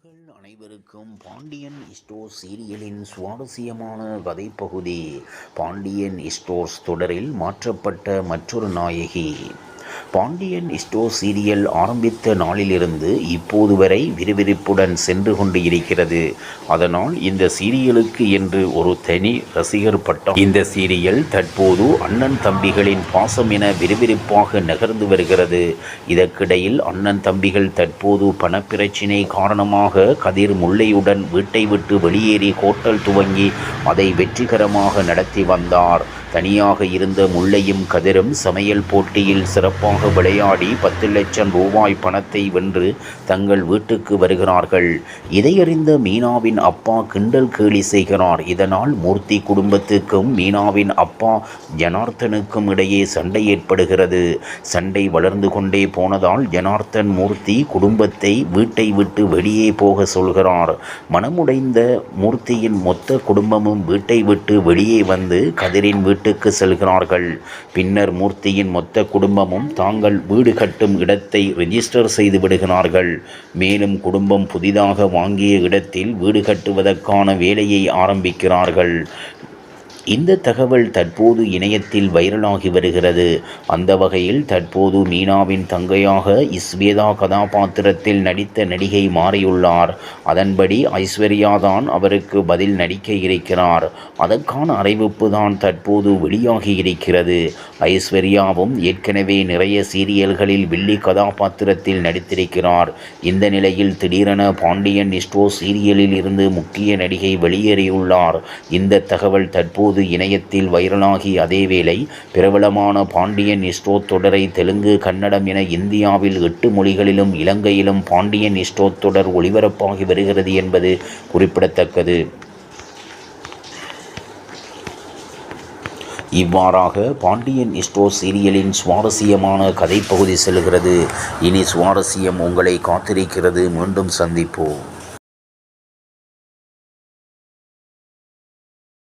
உறவுகள் அனைவருக்கும் பாண்டியன் ஸ்டோர்ஸ் சீரியலின் சுவாரஸ்யமான கதைப்பகுதி. பாண்டியன் ஸ்டோர்ஸ் தொடரில் மாற்றப்பட்ட மற்றொரு நாயகி. பாண்டியன் ஸ்டோர் சீரியல் ஆரம்பித்த நாளிலிருந்து இப்போது வரை விறுவிறுப்புடன் சென்று கொண்டு இருக்கிறது. அதனால் இந்த சீரியலுக்கு என்று ஒரு தனி ரசிகர் பட்டம். இந்த சீரியல் தற்போது அண்ணன் தம்பிகளின் பாசம் என விறுவிறுப்பாக நகர்ந்து வருகிறது. இதற்கிடையில் அண்ணன் தம்பிகள் தற்போது பணப்பிரச்சினை காரணமாக கதிர் முல்லையுடன் வீட்டை விட்டு வெளியேறி ஹோட்டல் துவங்கி அதை வெற்றிகரமாக நடத்தி வந்தார். தனியாக இருந்த முல்லையும் கதிரும் சமையல் போட்டியில் சிறப்பாக விளையாடி 10 லட்சம் ரூபாய் பணத்தை வென்று தங்கள் வீட்டுக்கு வருகிறார்கள். இதையறிந்த மீனாவின் அப்பா கிண்டல் கேலி செய்கிறார். இதனால் மூர்த்தி குடும்பத்துக்கும் மீனாவின் அப்பா ஜனார்த்தனுக்கும் இடையே சண்டை ஏற்படுகிறது. சண்டை வளர்ந்து கொண்டே போனதால் ஜனார்த்தன் மூர்த்தி குடும்பத்தை வீட்டை விட்டு வெளியே போக சொல்கிறார். மனமுடைந்த மூர்த்தியின் மொத்த குடும்பமும் வீட்டை விட்டு வெளியே வந்து கதிரின் வீட்டுக்கு செல்கிறார்கள். பின்னர் மூர்த்தியின் மொத்த குடும்பமும் தாங்கள் வீடு கட்டும் இடத்தை ரெஜிஸ்டர் செய்து விடுகிறார்கள். மேலும் குடும்பம் புதிதாக வாங்கிய இடத்தில் வீடு கட்டுவதற்கான வேலையை ஆரம்பிக்கிறார்கள். இந்த தகவல் தற்போது இணையத்தில் வைரலாகி வருகிறது. அந்த வகையில் தற்போது மீனாவின் தங்கையாக இஸ்வேதா கதாபாத்திரத்தில் நடித்த நடிகை மாறியுள்ளார். அதன்படி ஐஸ்வர்யா தான் அவருக்கு பதில் நடிக்க இருக்கிறார். அதற்கான அறிவிப்பு தான் தற்போது வெளியாகி இருக்கிறது. ஐஸ்வர்யாவும் ஏற்கனவே நிறைய சீரியல்களில் வில்லி கதாபாத்திரத்தில் நடித்திருக்கிறார். இந்த நிலையில் திடீரென பாண்டியன் ஸ்டோர் சீரியலில் இருந்து முக்கிய நடிகை வெளியேறியுள்ளார். இந்த தகவல் தற்போது இணையத்தில் வைரலாகி அதேவேளை பிரபலமான பாண்டியன் ஸ்டோர் தொடரை தெலுங்கு, கன்னடம் என இந்தியாவில் 8 மொழிகளிலும் இலங்கையிலும் பாண்டியன் ஸ்டோர் தொடர் ஒளிபரப்பாகி வருகிறது என்பது குறிப்பிடத்தக்கது. இவ்வாறாக பாண்டியன் ஸ்டோர் சீரியலின் சுவாரஸ்யமான கதைப்பகுதி செல்கிறது. இனி சுவாரஸ்யம் உங்களை காத்திருக்கிறது. மீண்டும் சந்திப்போம்.